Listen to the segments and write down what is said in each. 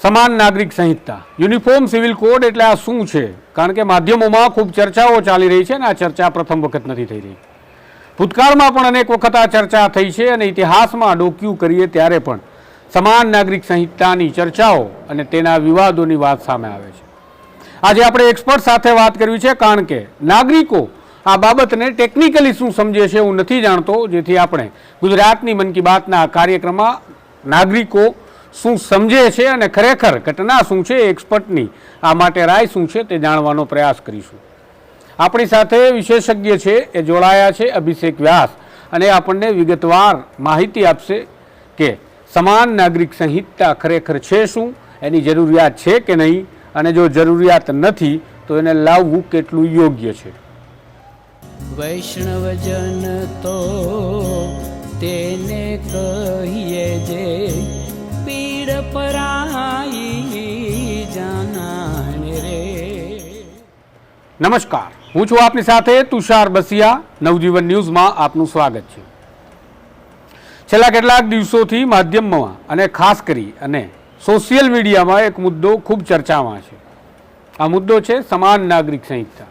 સમાન નાગરિક સંહિતા યુનિફોર્મ સિવિલ કોડ એટલે આ શું છે? કારણ કે માધ્યમોમાં ખૂબ ચર્ચાઓ ચાલી રહી છે અને આ ચર્ચા પ્રથમ વખત નથી થઈ રહી. ભૂતકાળમાં પણ અનેક વખત આ ચર્ચા થઈ છે અને ઇતિહાસમાં ડોક્યુ કરીએ ત્યારે પણ સમાન નાગરિક સંહિતાની ચર્ચાઓ અને તેના વિવાદોની વાત સામે આવે છે. આજે આપણે એક્સપર્ટ સાથે વાત કરવી છે કારણ કે નાગરિકો આ બાબતને ટેકનિકલી શું સમજે છે હું નથી જાણતો, જેથી આપણે ગુજરાતની મન કી બાતના કાર્યક્રમમાં નાગરિકો શું સમજે છે અને ખરેખર ઘટના શું છે, એક્સપર્ટની આ માટે રાય શું છે તે જાણવાનો પ્રયાસ કરીશું. આપણી સાથે વિશેષજ્ઞ છે એ જોડાયા છે અભિષેક વ્યાસ અને આપણને વિગતવાર માહિતી આપશે કે સમાન નાગરિક સંહિતા ખરેખર છે શું, એની જરૂરિયાત છે કે નહીં અને જો જરૂરિયાત નથી તો એને લાવવું કેટલું યોગ્ય છે. વૈષ્ણવજન તો તેને કહીએ જે પીડ પરાઈ જાનાને રે. નમસ્કાર, હું છું આપની સાથે તુષાર બસિયા. નવજીવન ન્યૂઝમાં આપનું સ્વાગત છે. છેલ્લા કેટલાક દિવસોથી માધ્યમમાં અને ખાસ કરી અને સોશિયલ મીડિયામાં એક મુદ્દો ખૂબ ચર્ચામાં છે. આ મુદ્દો છે સમાન નાગરિક સંહિતા.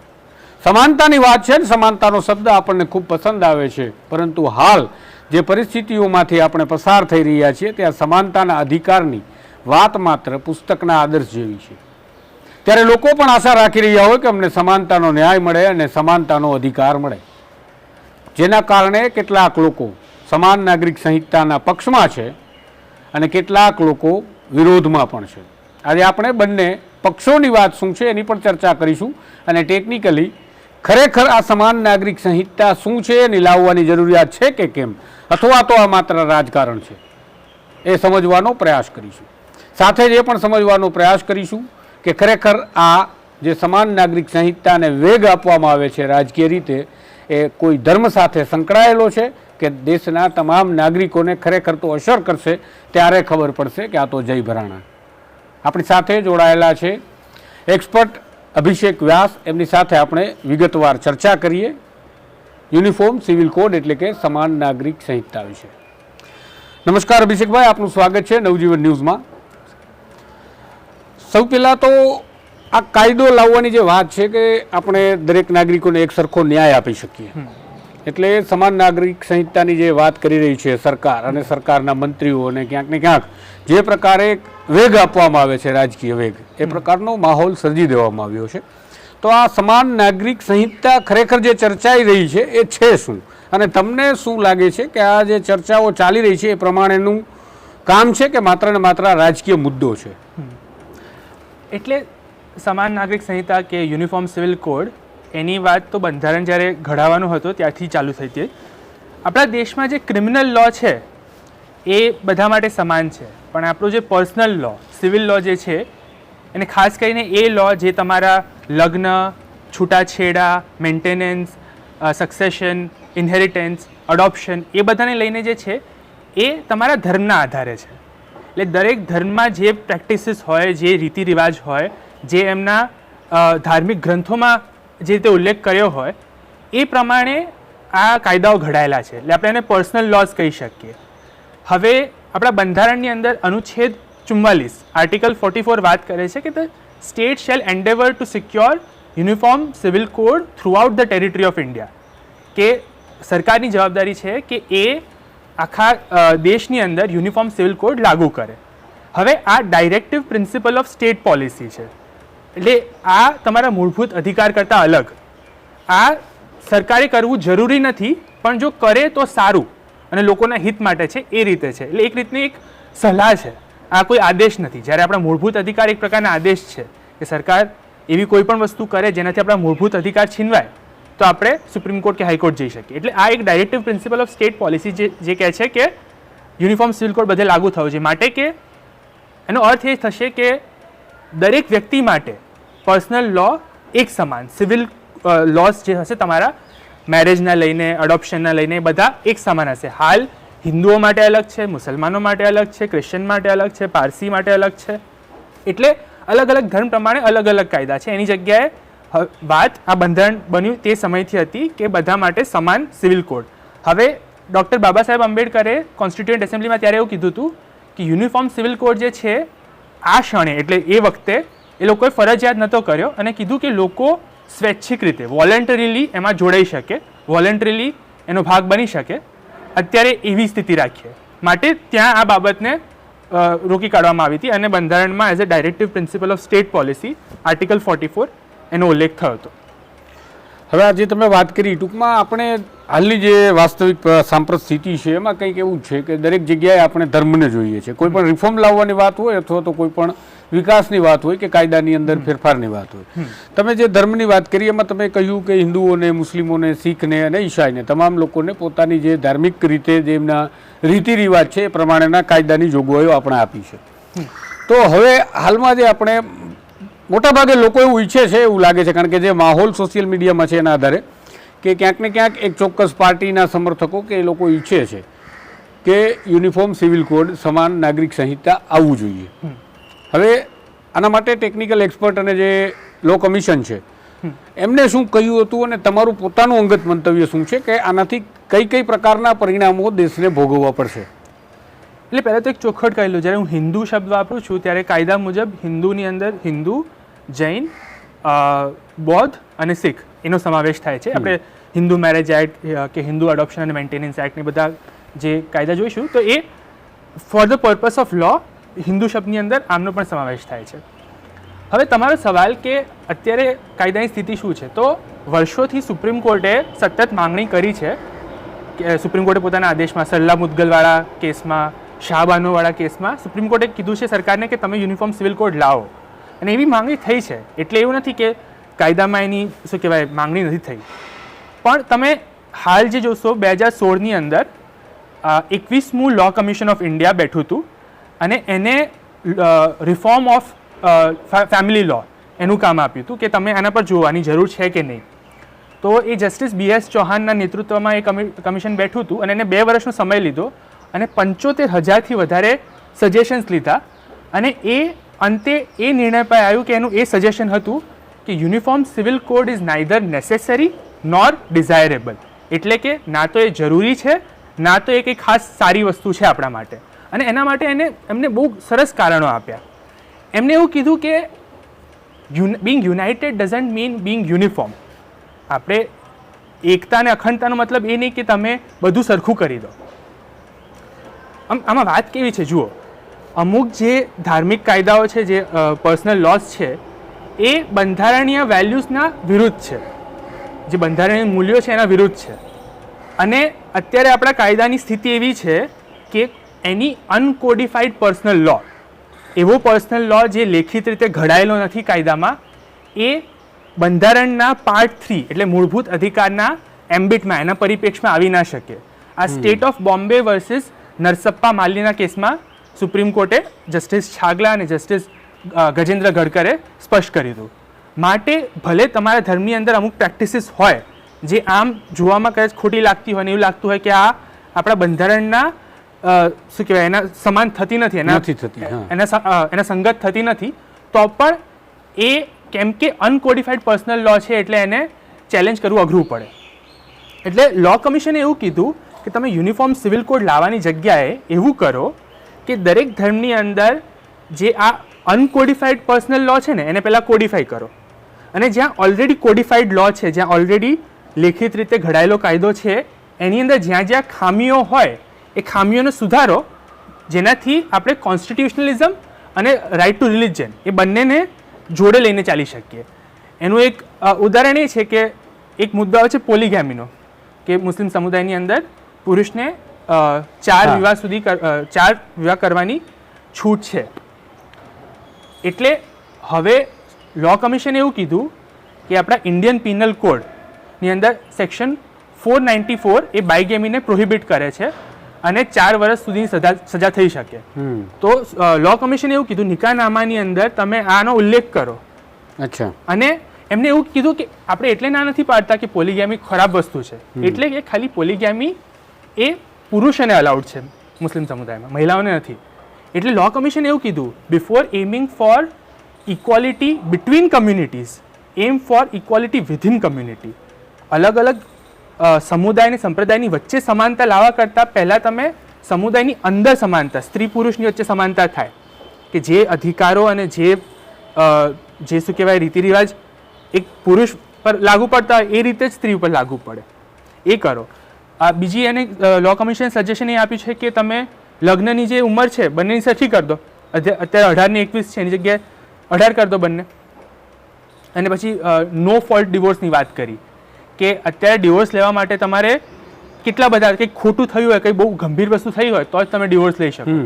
સમાનતાની વાત છે ને સમાનતાનો શબ્દ આપણને ખૂબ પસંદ આવે છે, પરંતુ હાલ જે પરિસ્થિતિઓમાંથી આપણે પસાર થઈ રહ્યા છીએ ત્યાં સમાનતાના અધિકારની વાત માત્ર પુસ્તકના આદર્શ જેવી છે. ત્યારે લોકો પણ આશા રાખી રહ્યા હોય કે અમને સમાનતાનો ન્યાય મળે અને સમાનતાનો અધિકાર મળે, જેના કારણે કેટલાક લોકો સમાન નાગરિક સંહિતાના પક્ષમાં છે અને કેટલાક લોકો વિરોધમાં પણ છે. આજે આપણે બંને પક્ષોની વાત શું છે એની પણ ચર્ચા કરીશું અને ટેકનિકલી ખરેખર આ સમાન નાગરિક સંહિતા શું છે, એની લાવવાની જરૂરિયાત છે કે કેમ, અથવા તો આ માત્ર રાજકારણ છે, એ સમજવાનો પ્રયાસ કરીશું. સાથે જ એ પણ સમજવાનો પ્રયાસ કરીશું કે ખરેખર આ જે સમાન નાગરિક સંહિતાને વેગ આપવામાં આવે છે રાજકીય રીતે, એ કોઈ ધર્મ સાથે સંકળાયેલો છે કે દેશના તમામ નાગરિકોને ખરેખર તો અસર કરશે, ત્યારે ખબર પડશે કે આ તો જય ભરાણા. આપણી સાથે જોડાયેલા છે એક્સપર્ટ અભિષેક વ્યાસ. એમની સાથે આપણે વિગતવાર ચર્ચા કરીએ યુનિફોર્મ સિવિલ કોડ એટલે કે સમાન નાગરિક સંહિતા વિશે. નમસ્કાર અભિષેકભાઈ, આપનું સ્વાગત છે નવજીવન ન્યૂઝમાં. સૌ પહેલાં તો આ કાયદો લાવવાની જે વાત છે કે આપણે દરેક નાગરિકોને એક સરખો ન્યાય આપી શકીએ, એટલે સમાન નાગરિક સંહિતાની જે વાત કરી રહી છે સરકાર અને સરકારના મંત્રીઓને ક્યાંક ને ક્યાંક જે પ્રકારે વેગ આપવામાં આવે છે, રાજકીય વેગ, એ પ્રકારનો માહોલ સર્જી દેવામાં આવ્યો છે. તો આ સમાન નાગરિક સંહિતા ખરેખર જે ચર્ચાઈ રહી છે એ છે શું, અને તમને શું લાગે છે કે આ જે ચર્ચાઓ ચાલી રહી છે એ પ્રમાણેનું કામ છે કે માત્ર ને માત્ર રાજકીય મુદ્દો છે? એટલે સમાન નાગરિક સંહિતા કે યુનિફોર્મ સિવિલ કોડ, એની વાત તો બંધારણ જ્યારે ઘડાવવાનું હતું ત્યારથી ચાલુ થઈ હતી. આપણા દેશમાં જે ક્રિમિનલ લો છે એ બધા માટે સમાન છે, પણ આપણું જે પર્સનલ લો, સિવિલ લો જે છે, એને ખાસ કરીને એ લો જે તમારા લગ્ન, છૂટાછેડા, મેન્ટેનન્સ, સક્સેશન, ઇન્હેરિટન્સ, અડોપ્શન, એ બધાને લઈને જે છે એ તમારા ધર્મના આધારે છે. એટલે દરેક ધર્મમાં જે પ્રેક્ટિસીસ હોય, જે રીતિ રિવાજ હોય, જે એમના ધાર્મિક ગ્રંથોમાં જે રીતે ઉલ્લેખ કર્યો હોય એ પ્રમાણે આ કાયદાઓ ઘડાયેલા છે. એટલે આપણે એને પર્સનલ લોઝ કહી શકીએ. હવે આપણા બંધારણની અંદર અનુચ્છેદ 44 આર્ટિકલ 44 વાત કરે છે કે the state shall endeavour to secure uniform civil code throughout the territory of India, કે સરકારની જવાબદારી છે કે એ આખા દેશની અંદર યુનિફોર્મ સિવિલ કોડ લાગુ કરે. હવે આ directive principal of state policy છે, એટલે આ તમારા મૂળભૂત અધિકાર કરતાં અલગ. આ સરકારે કરવું જરૂરી નથી, પણ જો કરે તો સારું અને લોકોના હિત માટે છે, એ રીતે છે. એટલે એક રીતની એક સલાહ છે, આ કોઈ આદેશ નથી. જ્યારે આપણા મૂળભૂત અધિકાર એક પ્રકારના આદેશ છે કે સરકાર એવી કોઈ પણ વસ્તુ કરે જેનાથી આપણા મૂળભૂત અધિકાર છીનવાય તો આપણે સુપ્રીમ કોર્ટ કે હાઈકોર્ટ જઈ શકીએ. એટલે આ એક directive principal of state policy જે કહે છે કે યુનિફોર્મ સિવિલ કોડ બધે લાગુ થવો જોઈએ. માટે કે એનો અર્થ એ થશે કે દરેક વ્યક્તિ માટે પર્સનલ લો એક સમાન, સિવિલ લોસ જે હશે તમારા મેરેજના લઈને, અડોપ્શનના લઈને, બધા એક સમાન હશે. હાલ હિન્દુઓ માટે અલગ છે, મુસલમાનો માટે અલગ છે, ક્રિશ્ચન માટે અલગ છે, પારસી માટે અલગ છે. એટલે અલગ અલગ ધર્મ પ્રમાણે અલગ અલગ કાયદા છે. એની જગ્યાએ વાત આ બંધારણ બન્યું તે સમયથી હતી કે બધા માટે સમાન સિવિલ કોડ. હવે ડૉક્ટર બાબા સાહેબ આંબેડકરે કોન્સ્ટિટ્યુઅન્ટ એસેમ્બલીમાં ત્યારે એવું કીધું હતું કે યુનિફોર્મ સિવિલ કોડ જે છે આ ક્ષણે એટલે એ વખતે એ લોકોએ ફરજિયાત નહોતો કર્યો અને કીધું કે લોકો સ્વૈચ્છિક રીતે વોલન્ટરીલી એમાં જોડાઈ શકે, વોલન્ટરીલી એનો ભાગ બની શકે. અત્યારે એવી સ્થિતિ રાખીએ માટે ત્યાં આ બાબતને રોકી કાઢવામાં આવી હતી અને બંધારણમાં as a directive principal of state policy article 44 એનો ઉલ્લેખ થયો હતો. હવે આજે તમે વાત કરી, ટૂંકમાં આપણે હાલની જે વાસ્તવિક સાંપ્રત સ્થિતિ છે એમાં કંઈક એવું છે કે દરેક જગ્યાએ આપણે ધર્મને જોઈએ છે. કોઈ પણ રિફોર્મ લાવવાની વાત હોય અથવા તો કોઈ પણ વિકાસની વાત હોય કે કાયદાની અંદર ફેરફારની વાત હોય. તમે જે ધર્મની વાત કરી એમાં તમે કહ્યું કે હિન્દુઓને, મુસ્લિમોને, શીખને અને ઈસાઈને તમામ લોકોને પોતાની જે ધાર્મિક રીતે જે એમના રીતિ રિવાજ છે એ પ્રમાણેના કાયદાની જોગવાઈઓ આપણે આપી છે. તો હવે હાલમાં જે આપણે મોટાભાગે લોકો એવું ઈચ્છે છે એવું લાગે છે, કારણ કે જે માહોલ સોશિયલ મીડિયામાં છે એના આધારે, કે ક્યાંક ને ક્યાંક એક ચોક્કસ પાર્ટીના સમર્થકો કે એ લોકો ઈચ્છે છે કે યુનિફોર્મ સિવિલ કોડ, સમાન નાગરિક સંહિતા આવવું જોઈએ. હવે આના માટે ટેકનિકલ એક્સપર્ટ અને જે લો કમિશન છે એમને શું કહ્યું હતું અને તમારું પોતાનું અંગત મંતવ્ય શું છે કે આનાથી કઈ કઈ પ્રકારના પરિણામો દેશને ભોગવવા પડશે? એટલે પહેલાં તો એક ચોખવટ કહેલું, જ્યારે હું હિન્દુ શબ્દ વાપરું છું ત્યારે કાયદા મુજબ હિન્દુની અંદર હિન્દુ, જૈન, બૌદ્ધ અને શીખ એનો સમાવેશ થાય છે. આપણે હિન્દુ મેરેજ એક્ટ કે હિન્દુ એડોપ્શન અને મેન્ટેનન્સ એક્ટની બધા જે કાયદા જોઈશું તો એ ફોર ધ પર્પસ ઓફ લો હિન્દુ શબ્દની અંદર આમનો પણ સમાવેશ થાય છે. હવે તમારો સવાલ કે અત્યારે કાયદાની સ્થિતિ શું છે, તો વર્ષોથી સુપ્રીમ કોર્ટે સતત માંગણી કરી છે કે સુપ્રીમ કોર્ટે પોતાના આદેશમાં સલ્લા મુદ્ગલવાળા કેસમાં, શાહબાનોવાળા કેસમાં સુપ્રીમ કોર્ટે કીધું છે સરકારને કે તમે યુનિફોર્મ સિવિલ કોડ લાવો, અને એવી માંગણી થઈ છે. એટલે એવું નથી કે કાયદામાં એની શું કહેવાય માંગણી નથી થઈ, પણ તમે હાલ જે જોશો 2016ની અંદર 21મું લો કમિશન ઓફ ઇન્ડિયા બેઠું હતું અને એને રિફોર્મ ઓફ ફેમિલી લો એનું કામ આપ્યું હતું કે તમે આના પર જોવાની જરૂર છે કે નહીં. તો એ જસ્ટિસ BS ચૌહાણના નેતૃત્વમાં એ કમિશન બેઠું હતું અને એને 2 વર્ષનો સમય લીધો અને 75,000થી વધારે સજેશન્સ લીધા અને એ અંતે એ નિર્ણય પર આવ્યું કે એનું એ સજેશન હતું કે uniform civil code is neither necessary nor desirable. એટલે કે ના તો એ જરૂરી છે, ના તો એ કંઈ ખાસ સારી વસ્તુ છે આપણા માટે. અને એના માટે એમને બહુ સરસ કારણો આપ્યા. એમને એવું કીધું કે Bing United doesn't mean Bing uniform. આપણે એકતા અને અખંડતાનો મતલબ એ નહીં કે તમે બધું સરખું કરી દો. આમાં વાત કેવી છે જુઓ, અમુક જે ધાર્મિક કાયદાઓ છે, જે પર્સનલ લોસ છે, એ બંધારણીય વેલ્યુઝના વિરુદ્ધ છે, જે બંધારણીય મૂલ્યો છે એના વિરુદ્ધ છે. અને અત્યારે આપણા કાયદાની સ્થિતિ એવી છે કે એની અનકોડિફાઈડ પર્સનલ લો, એવો પર્સનલ લો જે લેખિત રીતે ઘડાયેલો નથી કાયદામાં, એ બંધારણના પાર્ટ 3 એટલે મૂળભૂત અધિકારના એમ્બિટમાં, એના પરિપ્રેક્ષમાં આવી ના શકે. આ સ્ટેટ ઓફ બોમ્બે વર્સિસ નરસપ્પા માલીના કેસમાં સુપ્રીમ કોર્ટે જસ્ટિસ છાગલા અને જસ્ટિસ ગજેન્દ્ર ગડકરે સ્પષ્ટ કર્યું હતું. માટે ભલે તમારા ધર્મની અંદર અમુક પ્રેક્ટિસીસ હોય જે આમ જોવામાં કદાચ ખોટી લાગતી હોય ને એવું લાગતું હોય કે આ આપણા બંધારણના શું કહેવાય એના સમાન થતી નથી, એના સંગત થતી નથી, તો પણ એ કેમ કે અનકોડિફાઈડ પર્સનલ લો છે એટલે એને ચેલેન્જ કરવું અઘરું પડે. એટલે લો કમિશને એવું કીધું કે તમે યુનિફોર્મ સિવિલ કોડ લાવવાની જગ્યાએ એવું કરો કે દરેક ધર્મની અંદર જે આ અનકોડિફાઈડ પર્સનલ લો છે ને એને પહેલાં કોડિફાઈ કરો, અને જ્યાં ઓલરેડી કોડિફાઈડ લો છે, જ્યાં ઓલરેડી લેખિત રીતે ઘડાયેલો કાયદો છે, એની અંદર જ્યાં જ્યાં ખામીઓ હોય એ ખામીઓને સુધારો, જેનાથી આપણે કોન્સ્ટિટ્યુશનલિઝમ અને રાઇટ ટુ રિલિજન એ બંનેને જોડે લઈને ચાલી શકીએ. એનું એક ઉદાહરણ એ છે કે એક મુદ્દો આવે છે પોલીગેમીનો, કે મુસ્લિમ સમુદાયની અંદર પુરુષને 4 વિવાહ કરવાની છૂટ છે. એટલે હવે લો કમિશને એવું કીધું કે આપણા ઇન્ડિયન પિનલ કોડની અંદર સેક્શન 494 એ બાયગેમીને પ્રોહિબિટ કરે છે અને 4 વર્ષ સુધીની સજા થઈ શકે. તો લો કમિશને એવું કીધું નિકાહનામાની અંદર તમે આનો ઉલ્લેખ કરો. અચ્છા. અને એમને એવું કીધું કે આપણે એટલે ના નથી પાડતા કે પોલીગેમી ખરાબ વસ્તુ છે, એટલે કે ખાલી પોલીગેમી એ પુરુષોને અલાઉડ છે મુસ્લિમ સમુદાયમાં, મહિલાઓને નથી. એટલે લો કમિશને એવું કીધું before aiming for equality between communities, aim for equality within community. અલગ અલગ સમુદાય અને સંપ્રદાયની વચ્ચે સમાનતા લાવવા કરતાં પહેલાં તમે સમુદાયની અંદર સમાનતા, સ્ત્રી પુરુષની વચ્ચે સમાનતા થાય કે જે અધિકારો અને જે શું કહેવાય રીતિ રિવાજ એક પુરુષ પર લાગુ પડતા હોય એ રીતે જ સ્ત્રી ઉપર લાગુ પડે, એ કરો. બીજી એને લો કમિશને સજેશન એ આપ્યું છે કે તમે લગ્નની જે ઉંમર છે બંનેની સરખી કરી દો. અત્યારે 18 ને 21 છે, એની જગ્યાએ 18 કરી દો બંને. અને પછી નો ફોલ્ટ ડિવોર્સની વાત કરી કે અત્યારે ડિવોર્સ લેવા માટે તમારે કેટલા બધા કંઈક ખોટું થયું હોય, કંઈ બહુ ગંભીર વસ્તુ થઈ હોય તો જ તમે ડિવોર્સ લઈ શકો.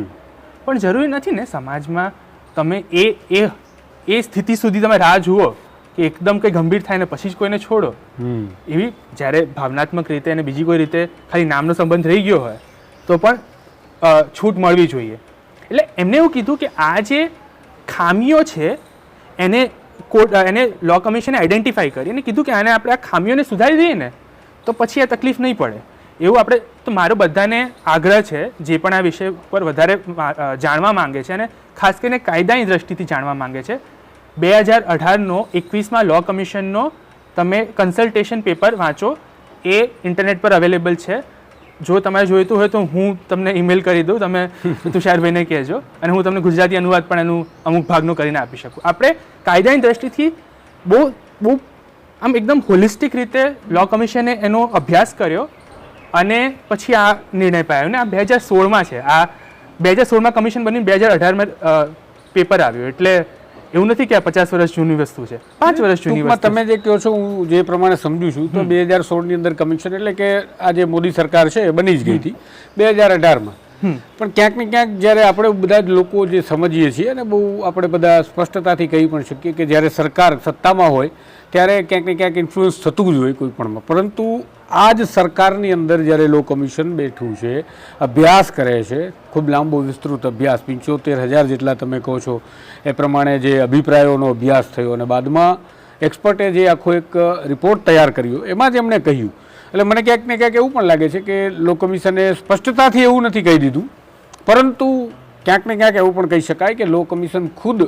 પણ જરૂરી નથી ને સમાજમાં તમે એ સ્થિતિ સુધી તમે રાહ જુઓ કે એકદમ કંઈ ગંભીર થાય ને પછી જ કોઈને છોડો. એવી જ્યારે ભાવનાત્મક રીતે અને બીજી કોઈ રીતે ખાલી નામનો સંબંધ રહી ગયો હોય તો પણ છૂટ મળવી જોઈએ. એટલે એમને એવું કીધું કે આ જે ખામીઓ છે એને લો કમિશને આઈડેન્ટિફાઈ કરી અને કીધું કે આને આપણે આ ખામીઓને સુધારી દઈએ ને તો પછી આ તકલીફ નહીં પડે. એવું આપણે તો મારો બધાને આગ્રહ છે જે પણ આ વિષય પર વધારે જાણવા માંગે છે અને ખાસ કરીને કાયદાની દ્રષ્ટિથી જાણવા માંગે છે, 2018નો 21માં લો કમિશનનો તમે કન્સલ્ટેશન પેપર વાંચો, એ ઇન્ટરનેટ પર અવેલેબલ છે. જો તમારે જોઈતું હોય તો હું તમને ઈમેલ કરી દઉં, તમે તુષારભાઈને કહેજો અને હું તમને ગુજરાતી અનુવાદ પણ એનું અમુક ભાગનો કરીને આપી શકું. આપણે કાયદાની દ્રષ્ટિથી બહુ આમ એકદમ હોલિસ્ટિક રીતે લો કમિશને એનો અભ્યાસ કર્યો અને પછી આ નિર્ણય પાયો. ને આ 2016માં છે, આ 2016માં કમિશન બની 2018માં પેપર આવ્યું. એટલે એવું નથી કે આ 50 વર્ષ જૂની વસ્તુ છે, 5 વર્ષ જૂની વસ્તુ. તમે જે કહો છો હું જે પ્રમાણે સમજુ છું તો 2016ની અંદર કમિશન એટલે કે આ જે મોદી સરકાર છે એ બની જ ગઈ હતી 2018માં. પણ ક્યાંક ને ક્યાંક જ્યારે આપણે બધા જ લોકો જે સમજીએ છીએ અને બહુ આપણે બધા સ્પષ્ટતાથી કહી પણ શકીએ કે જ્યારે સરકાર સત્તામાં હોય ત્યારે ક્યાંક ને ક્યાંક ઇન્ફ્લુઅન્સ થતું જ હોય કોઈ પણમાં. પરંતુ આ જ સરકારની અંદર જ્યારે લો કમિશન બેઠું છે, અભ્યાસ કરે છે, ખૂબ લાંબો વિસ્તૃત અભ્યાસ, 75,000 જેટલા તમે કહો છો એ પ્રમાણે જે અભિપ્રાયોનો અભ્યાસ થયો અને બાદમાં એક્સપર્ટે જે આખો એક રિપોર્ટ તૈયાર કર્યો એમાં જ એમણે કહ્યું. એટલે મને ક્યાંક ને ક્યાંક એવું પણ લાગે છે કે લો કમિશને સ્પષ્ટતાથી એવું નથી કહી દીધું, પરંતુ ક્યાંક ને ક્યાંક એવું પણ કહી શકાય કે લો કમિશન ખુદ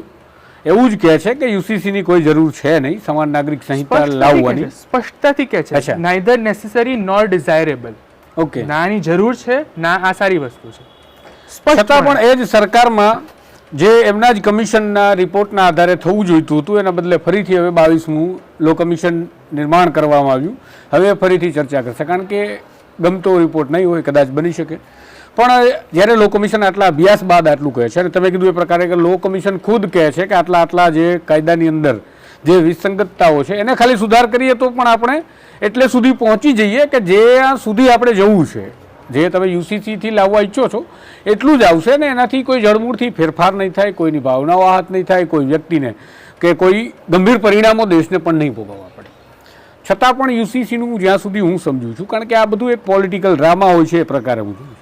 એવું જ કહે છે કે યુસીસીની કોઈ જરૂર છે નહીં સમાન નાગરિક સંહિતા લાવવાની. સ્પષ્ટતાથી કહે છે neither necessary nor desirable. Okay, નાની જરૂર છે ના આ સારી વસ્તુ છે. છતાં પણ એ જ સરકારમાં જે એમના જ કમિશનના રિપોર્ટના આધારે થવું જોઈતું હતું એના બદલે ફરીથી હવે 22મું લો કમિશન નિર્માણ કરવામાં આવ્યું. હવે ફરીથી ચર્ચા કરશે કારણ કે ગમતો રિપોર્ટ નહીં હોય, કદાચ બની શકે. પણ જ્યારે લો કમિશન આટલા અભ્યાસ બાદ આટલું કહે છે અને તમે કીધું એ પ્રકારે કે લો કમિશન ખુદ કહે છે કે આટલા જે કાયદાની અંદર જે વિસંગતતાઓ છે એને ખાલી સુધાર કરીએ તો પણ આપણે એટલે સુધી પહોંચી જઈએ કે જે સુધી આપણે જવું છે, જે તમે યુસીસીથી લાવવા ઈચ્છો છો એટલું જ આવશે ને એનાથી કોઈ જળમૂળથી ફેરફાર નહીં થાય, કોઈની ભાવનાઓ આહત નહીં થાય, કોઈ વ્યક્તિને કે કોઈ ગંભીર પરિણામો દેશને પણ નહીં ભોગવવા પડે. છતાં પણ યુસીસીનું જ્યાં સુધી હું સમજું છું, કારણ કે આ બધું એક પોલિટિકલ ડ્રામા હોય છે એ પ્રકારે હું જોઉં છું.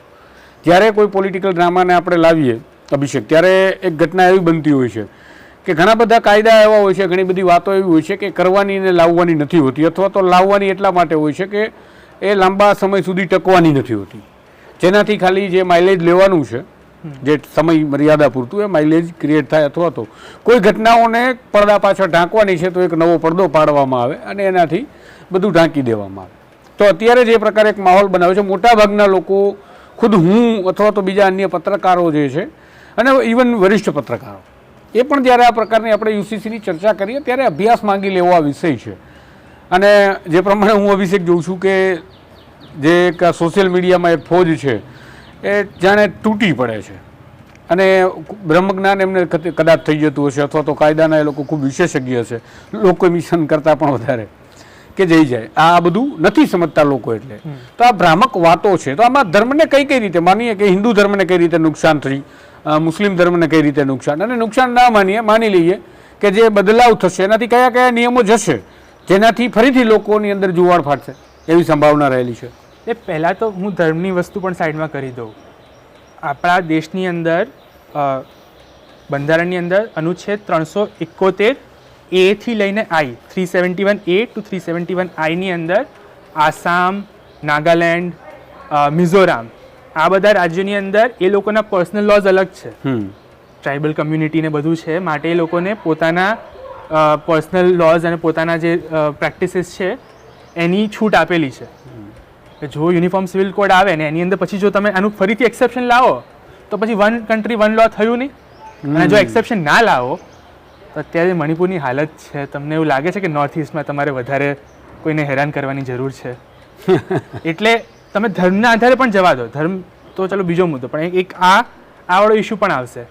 જ્યારે કોઈ પોલિટિકલ ડ્રામાને આપણે લાવીએ અભિષેક, ત્યારે એક ઘટના એવી બનતી હોય છે કે ઘણા બધા કાયદા એવા હોય છે, ઘણી બધી વાતો એવી હોય છે કે કરવાની ને લાવવાની નથી હોતી, અથવા તો લાવવાની એટલા માટે હોય છે કે એ લાંબા સમય સુધી ટકવાની નથી હોતી, જેનાથી ખાલી જે માઇલેજ લેવાનું છે જે સમય મર્યાદા પૂરતું એ માઇલેજ ક્રિએટ થાય, અથવા તો કોઈ ઘટનાઓને પડદા પાછળ ઢાંકવાની છે તો એક નવો પડદો પાડવામાં આવે અને એનાથી બધું ઢાંકી દેવામાં આવે. તો અત્યારે જે પ્રકારે એક માહોલ બનાવે છે, મોટાભાગના લોકો ખુદ હું અથવા તો બીજા અન્ય પત્રકારો જે છે અને ઇવન વરિષ્ઠ પત્રકારો એ પણ જ્યારે આ પ્રકારની આપણે યુસીસીની ચર્ચા કરીએ ત્યારે અભ્યાસ માંગી લેવો આ વિષય છે. અને જે પ્રમાણે હું અભિષેક જોઉં છું કે જે એક સોશિયલ મીડિયામાં એક ફોજ છે એ જાણે તૂટી પડે છે અને બ્રહ્મજ્ઞાન એમને કદાચ થઈ જતું હશે અથવા તો કાયદાના એ લોકો ખૂબ વિશેષજ્ઞ હશે, લો કમિશન કરતાં પણ વધારે કે જઈ જાય. આ બધું નથી સમજતા લોકો. એટલે તો આ ભ્રામક વાતો છે. તો આમાં ધર્મને કઈ રીતે માનીએ કે હિન્દુ ધર્મને કઈ રીતે નુકસાન થઈ, મુસ્લિમ ધર્મને કઈ રીતે નુકસાન, અને નુકસાન ના માની લઈએ કે જે બદલાવ થશે એનાથી કયા કયા નિયમો જશે જેનાથી ફરીથી લોકોની અંદર જુવાળ ફાટશે એવી સંભાવના રહેલી છે. એ પહેલાં તો હું ધર્મની વસ્તુ પણ સાઈડમાં કરી દઉં. આપણા દેશની અંદર બંધારણની અંદર અનુચ્છેદ 371 એથી લઈને આઈ 371A to 371I ની અંદર આસામ, નાગાલેન્ડ, મિઝોરામ આ બધા રાજ્યોની અંદર એ લોકોના પર્સનલ લોઝ અલગ છે. ટ્રાઇબલ કમ્યુનિટીને બધું છે, માટે એ લોકોને પોતાના પર્સનલ લોઝ અને પોતાના જે પ્રેક્ટિસીસ છે એની છૂટ આપેલી છે. જો યુનિફોર્મ સિવિલ કોડ આવે ને એની અંદર પછી જો તમે આનું ફરીથી એક્સેપ્શન લાવો તો પછી વન કન્ટ્રી વન લો થયું નહીં. અને જો એક્સેપ્શન ના લાવો તો અત્યારે મણિપુરની હાલત છે, તમને એવું લાગે છે કે નોર્થ ઇસ્ટમાં તમારે વધારે કોઈને હેરાન કરવાની જરૂર છે? એટલે તમે ધર્મના આધારે પણ જવા દો, ધર્મ તો ચલો બીજો મુદ્દો, પણ એક આ વાળો ઇસ્યુ પણ આવશે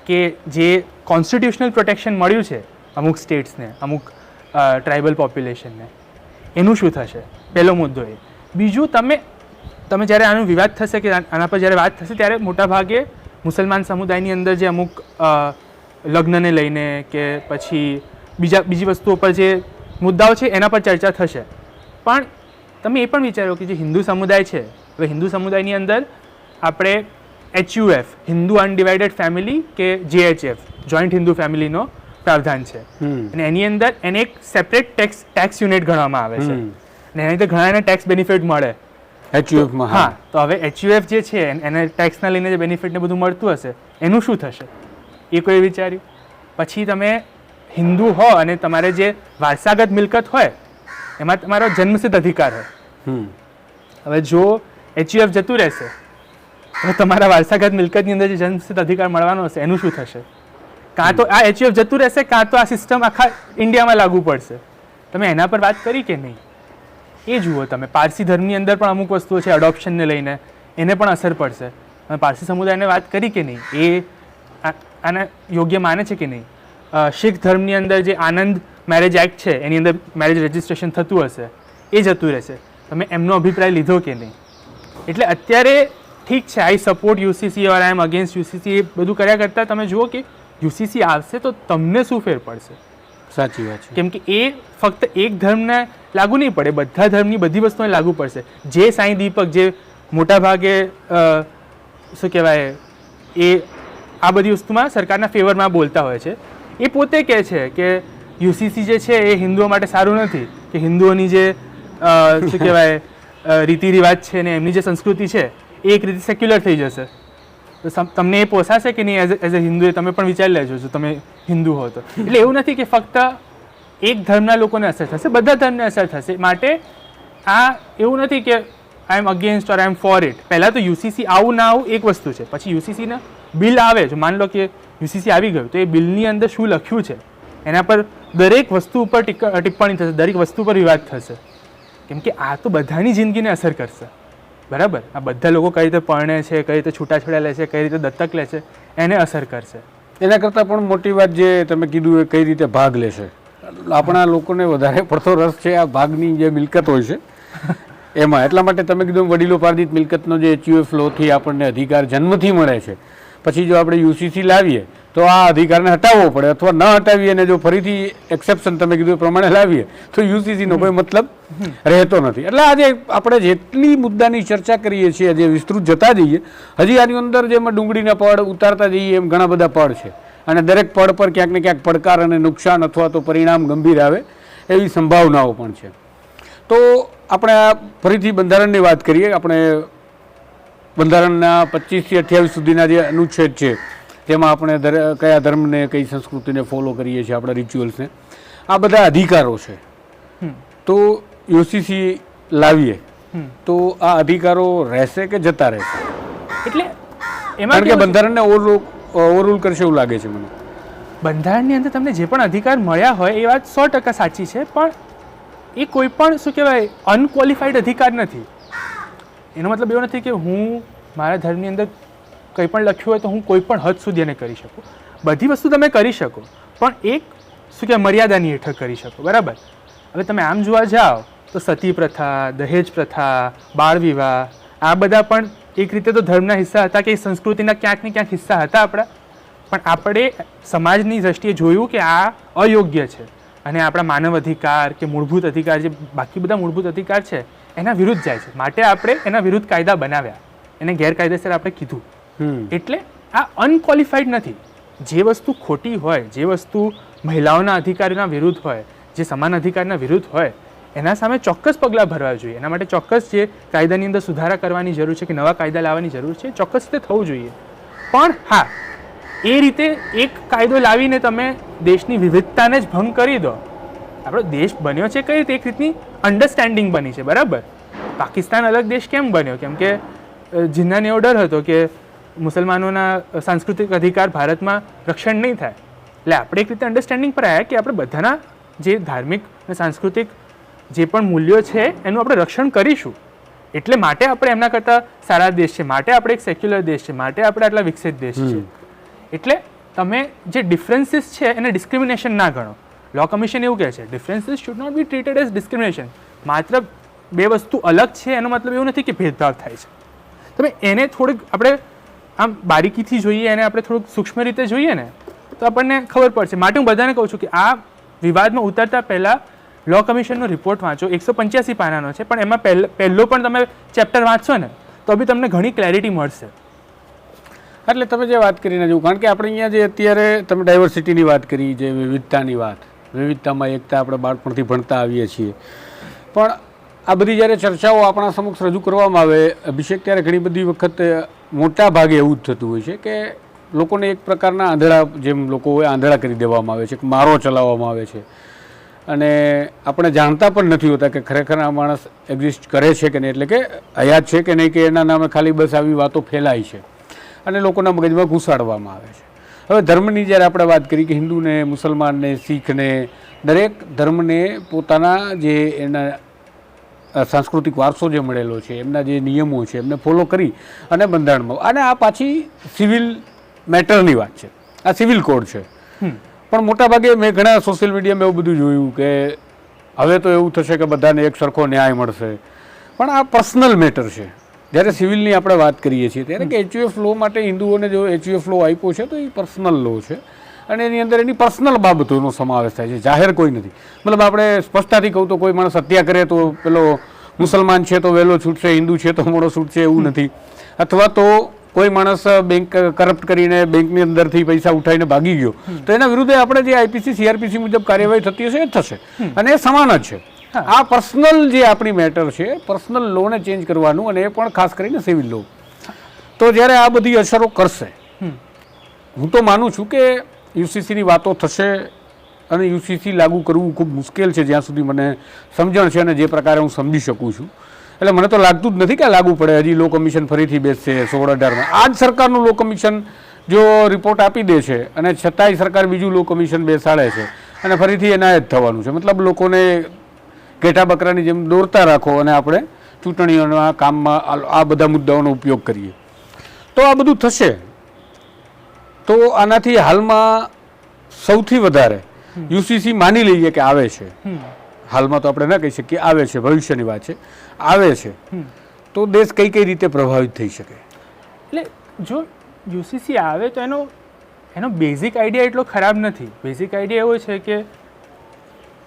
કે જે કોન્સ્ટિટ્યુશનલ પ્રોટેક્શન મળ્યું છે અમુક સ્ટેટ્સને, અમુક ટ્રાઇબલ પોપ્યુલેશનને, એનું શું થશે? પહેલો મુદ્દો એ. બીજું, તમે જ્યારે આનો વિવાદ થશે કે આના પર જ્યારે વાત થશે ત્યારે મોટાભાગે મુસલમાન સમુદાયની અંદર જે અમુક લગ્નને લઈને કે પછી બીજી વસ્તુઓ પર જે મુદ્દાઓ છે એના પર ચર્ચા થશે. પણ તમે એ પણ વિચારો કે જે હિન્દુ સમુદાય છે, હવે હિન્દુ સમુદાયની અંદર આપણે HUF હિન્દુ અનડિવાઇડેડ ફેમિલી કે JHF જોઈન્ટ હિન્દુ ફેમિલીનો પ્રાવધાન છે, અને એની અંદર એને એક સેપરેટ ટેક્સ યુનિટ ગણવામાં આવે છે, અને એની અંદર ઘણાને ટેક્સ બેનિફિટ મળે HUFમાં. હા, તો હવે HUF જે છે એને ટેક્સના લઈને જે બેનિફિટ ને બધું મળતું હશે એનું શું થશે એ કોઈ વિચાર્યું? પછી તમે હિન્દુ હો અને તમારે જે વારસાગત મિલકત હોય એમાં તમારો જન્મસિદ્ધ અધિકાર હોય, હવે જો HUF જતું રહેશે તો તમારા વારસાગત મિલકતની અંદર જે જન્મસિદ્ધ અધિકાર મળવાનો હશે એનું શું થશે? કાં તો આ HUF જતું રહેશે, કાં તો આ સિસ્ટમ આખા ઇન્ડિયામાં લાગુ પડશે. તમે એના પર વાત કરી કે નહીં એ જુઓ. તમે પારસી ધર્મની અંદર પણ અમુક વસ્તુઓ છે એડોપ્શનને લઈને, એને પણ અસર પડશે. તમે પારસી સમુદાયને વાત કરી કે નહીં, એ આને યોગ્ય માને છે કે નહીં? શીખ ધર્મની અંદર જે આનંદ મેરેજ એક્ટ છે એની અંદર મેરેજ રજિસ્ટ્રેશન થતું હશે એ જતું રહેશે, તમે એમનો અભિપ્રાય લીધો કે નહીં? એટલે અત્યારે ઠીક છે, I support UCC or I am against UCC એ બધું કર્યા કરતાં તમે જુઓ કે UCC આવશે તો તમને શું ફેર પડશે? સાચી વાત છે. કેમ કે એ ફક્ત એક ધર્મને લાગુ નહીં પડે, બધા ધર્મની બધી વસ્તુને લાગુ પડશે. જે સાંઈ દીપક જે મોટા ભાગે શું કહેવાય એ આ બધી વસ્તુમાં સરકારના ફેવરમાં બોલતા હોય છે, એ પોતે કહે છે કે UCC જે છે એ હિન્દુઓ માટે સારું નથી, કે હિન્દુઓની જે શું કહેવાય રીતિ રિવાજ છે ને એમની જે સંસ્કૃતિ છે એ એક રીતે સેક્યુલર થઈ જશે. તો તમને એ પોસાશે કે નહીં? એઝ અ હિન્દુ તમે પણ વિચારી લેજો જો તમે હિન્દુ હો તો. એટલે એવું નથી કે ફક્ત એક ધર્મના લોકોને અસર થશે, બધા ધર્મને અસર થશે. માટે આ એવું નથી કે I am against or I am for it. પહેલાં તો UCC આવું ના આવું એક વસ્તુ છે, પછી UCCના બિલ આવે, જો માન લો કે UCC આવી ગયું તો એ બિલની અંદર શું લખ્યું છે એના પર દરેક વસ્તુ ઉપર ટિપ્પણી થશે, દરેક વસ્તુ પર વિવાદ થશે, કેમ કે આ તો બધાની જિંદગીને અસર કરશે. બરાબર, આ બધા લોકો કઈ રીતે પરણે છે, કઈ રીતે છૂટાછેડા લે છે, કઈ રીતે દત્તક લે છે, એને અસર કરશે. એના કરતાં પણ મોટી વાત જે તમે કીધું એ કઈ રીતે ભાગ લેશે. આપણા લોકોને વધારે પડતો રસ છે આ ભાગની જે મિલકત હોય છે એમાં. એટલા માટે તમે કીધું વડીલોપાર્જિત મિલકતનો જે HUF લોથી આપણને અધિકાર જન્મથી મળે છે, પછી જો આપણે UCC લાવીએ તો આ અધિકારને હટાવવો પડે, અથવા ન હટાવીએ અને જો ફરીથી એક્સેપ્શન તમે કીધું એ પ્રમાણે લાવીએ તો UCCનો કોઈ મતલબ રહેતો નથી. એટલે આજે આપણે જેટલી મુદ્દાની ચર્ચા કરીએ છીએ, જે વિસ્તૃત જતા જઈએ, હજી આની અંદર જેમ ડુંગળીના પડ ઉતારતા જઈએ એમ ઘણા બધા પડ છે, અને દરેક પડ પર ક્યાંક ને ક્યાંક પડકાર અને નુકસાન અથવા તો પરિણામ ગંભીર આવે એવી સંભાવનાઓ પણ છે. તો આપણે આ ફરીથી બંધારણની વાત કરીએ. આપણે બંધારણના 25 થી 28 સુધીના જે અનુચ્છેદ છે તેમાં આપણે કયા ધર્મને કઈ સંસ્કૃતિને ફોલો કરીએ છીએ, આપણા રિચ્યુઅલ્સને, આ બધા અધિકારો છે. તો UCC લાવીએ તો આ અધિકારો રહેશે કે જતા રહેશે? એટલે એમાં કે બંધારણને ઓવરરૂલ કરશે એવું લાગે છે મને. બંધારણની અંદર તમને જે પણ અધિકાર મળ્યા હોય એ વાત 100% સાચી છે, પણ એ કોઈ પણ શું કહેવાય અનક્વોલિફાઈડ અધિકાર નથી. એનો મતલબ એવો નથી કે હું મારા ધર્મની અંદર કંઈ પણ લખ્યું હોય તો હું કોઈ પણ હદ સુધી એને કરી શકું. બધી વસ્તુ તમે કરી શકો, પણ એક શું કહેવાય મર્યાદાની હેઠળ કરી શકો. બરાબર, હવે તમે આમ જોવા જાઓ તો સતી પ્રથા, દહેજ પ્રથા, બાળ વિવાહ, આ બધા પણ એક રીતે તો ધર્મના હિસ્સા હતા કે સંસ્કૃતિના ક્યાંક ને ક્યાંક હિસ્સા હતા આપણા, પણ આપણે સમાજની દ્રષ્ટિએ જોયું કે આ અયોગ્ય છે અને આપણા માનવ અધિકાર કે મૂળભૂત અધિકાર જે બાકી બધા મૂળભૂત અધિકાર છે એના વિરુદ્ધ જાય છે. માટે આપણે એના વિરુદ્ધ કાયદા બનાવ્યા, એને ગેરકાયદેસર આપણે કીધું. એટલે આ અનક્વોલિફાઈડ નથી. જે વસ્તુ ખોટી હોય, જે વસ્તુ મહિલાઓના અધિકારોના વિરુદ્ધ હોય, જે સમાન અધિકારના વિરુદ્ધ હોય, એના સામે ચોક્કસ પગલાં ભરવા જોઈએ. એના માટે ચોક્કસ જે કાયદાની અંદર સુધારા કરવાની જરૂર છે કે નવા કાયદા લાવવાની જરૂર છે, ચોક્કસ રીતે થવું જોઈએ. પણ હા, એ રીતે એક કાયદો લાવીને તમે દેશની વિવિધતાને જ ભંગ કરી દો. આપણો દેશ બન્યો છે કઈ રીતે? એક રીતની અન્ડરસ્ટેન્ડિંગ બની છે. બરાબર, પાકિસ્તાન અલગ દેશ કેમ બન્યો? કેમ કે જિન્નાને એવો ડર હતો કે મુસલમાનોના સાંસ્કૃતિક અધિકાર ભારતમાં રક્ષણ નહીં થાય. એટલે આપણે એક રીતે અન્ડરસ્ટેન્ડિંગ પર આવ્યા કે આપણે બધાના જે ધાર્મિક અને સાંસ્કૃતિક જે પણ મૂલ્યો છે એનું આપણે રક્ષણ કરીશું. એટલે માટે આપણે એમના કરતાં સારા દેશ છે, માટે આપણે એક સેક્યુલર દેશ છે, માટે આપણે આટલા વિકસિત દેશ છે. એટલે તમે જે ડિફરન્સીસ છે એને ડિસ્ક્રિમિનેશન ના ગણો. લો કમિશન એવું કહે છે differences should not be treated as discrimination. માત્ર બે વસ્તુ અલગ છે એનો મતલબ એવું નથી કે ભેદભાવ થાય છે. તમે એને થોડીક આપણે આમ બારીકીથી જોઈએ, એને આપણે થોડુંક સૂક્ષ્મ રીતે જોઈએ ને તો આપણને ખબર પડશે. માટે હું બધાને કહું છું કે આ વિવાદમાં ઉતરતા પહેલાં લો કમિશનનો રિપોર્ટ વાંચો. 185 પાનાનો છે, પણ એમાં પહેલો પણ તમે ચેપ્ટર વાંચશો ને તો બી તમને ઘણી ક્લેરિટી મળશે. એટલે તમે જે વાત કરીને જવું, કારણ કે આપણે અહીંયા જે અત્યારે તમે ડાયવર્સિટીની વાત કરી, જે વિવિધતાની વાત, વિવિધતામાં એકતા આપણે બાળપણથી ભણતા આવીએ છીએ, પણ આ બધી જ્યારે ચર્ચાઓ આપણા સમક્ષ રજૂ કરવામાં આવે અભિષેક, ત્યારે ઘણી બધી વખત મોટા ભાગે એવું જ થતું હોય છે કે લોકોને એક પ્રકારના આંધળા, જેમ લોકો હોય આંધળા કરી દેવામાં આવે છે, એક મારો ચલાવવામાં આવે છે અને આપણે જાણતા પણ નથી હોતા કે ખરેખર આ માણસ એક્ઝિસ્ટ કરે છે કે નહીં, એટલે કે હયાત છે કે નહીં, કે એના નામે ખાલી બસ આવી વાતો ફેલાય છે અને લોકોના મગજમાં ઘૂસાડવામાં આવે છે. હવે ધર્મની જ્યારે આપણે વાત કરી કે હિન્દુને, મુસલમાનને, શીખને, દરેક ધર્મને પોતાના જે એના સાંસ્કૃતિક વારસો જે મળેલો છે, એમના જે નિયમો છે એમને ફોલો કરી અને બંધારણમાં, અને આ પાછી સિવિલ મેટરની વાત છે, આ સિવિલ કોડ છે. પણ મોટાભાગે મેં ઘણા સોશિયલ મીડિયામાં એવું બધું જોયું કે હવે તો એવું થશે કે બધાને એક સરખો ન્યાય મળશે, પણ આ પર્સનલ મેટર છે. જ્યારે સિવિલની આપણે વાત કરીએ છીએ ત્યારે કે HUF લો માટે હિન્દુઓને જો HUF લો આપ્યો છે તો એ પર્સનલ લો છે અને એની અંદર એની પર્સનલ બાબતોનો સમાવેશ થાય છે, જાહેર કોઈ નથી. મતલબ આપણે સ્પષ્ટતાથી કહું તો કોઈ માણસ હત્યા કરે તો પેલો મુસલમાન છે તો વહેલો છૂટશે, હિન્દુ છે તો મોડો છૂટશે એવું નથી. અથવા તો કોઈ માણસ બેંક કરપ્ટ કરીને બેંકની અંદરથી પૈસા ઉઠાવીને ભાગી ગયો તો એના વિરુદ્ધે આપણે જે IPC CRPC મુજબ કાર્યવાહી થતી હશે એ થશે અને એ સમાન જ છે. આ પર્સનલ જે આપણી મેટર છે, પર્સનલ લોને ચેન્જ કરવાનું, અને એ પણ ખાસ કરીને સિવિલ લો. તો જ્યારે આ બધી અસરો કરશે, હું તો માનું છું કે UCCની વાતો થશે અને UCC લાગુ કરવું ખૂબ મુશ્કેલ છે જ્યાં સુધી મને સમજણ છે અને જે પ્રકારે હું સમજી શકું છું. એટલે મને તો લાગતું જ નથી કે લાગુ પડે. હજી લો કમિશન ફરીથી બેસશે 16-18માં. આ જ સરકારનું લો કમિશન જો રિપોર્ટ આપી દે છે અને છતાંય સરકાર બીજું લો કમિશન બેસાડે છે અને ફરીથી એનાયત થવાનું છે. મતલબ લોકોને ઘેટા બકરાની જેમ દોરતા રાખો અને આપણે ચૂંટણીઓના કામમાં આ બધા મુદ્દાઓનો ઉપયોગ કરીએ તો આ બધું થશે. તો આનાથી હાલમાં સૌથી વધારે UCC માની લઈએ કે આવે છે, હાલમાં તો આપણે ના કહી શકીએ, આવે છે, ભવિષ્યની વાત છે, આવે છે, તો દેશ કઈ કઈ રીતે પ્રભાવિત થઈ શકે? એટલે જો UCC આવે તો એનો બેઝિક આઈડિયા એટલો ખરાબ નથી. બેઝિક આઈડિયા એવો છે કે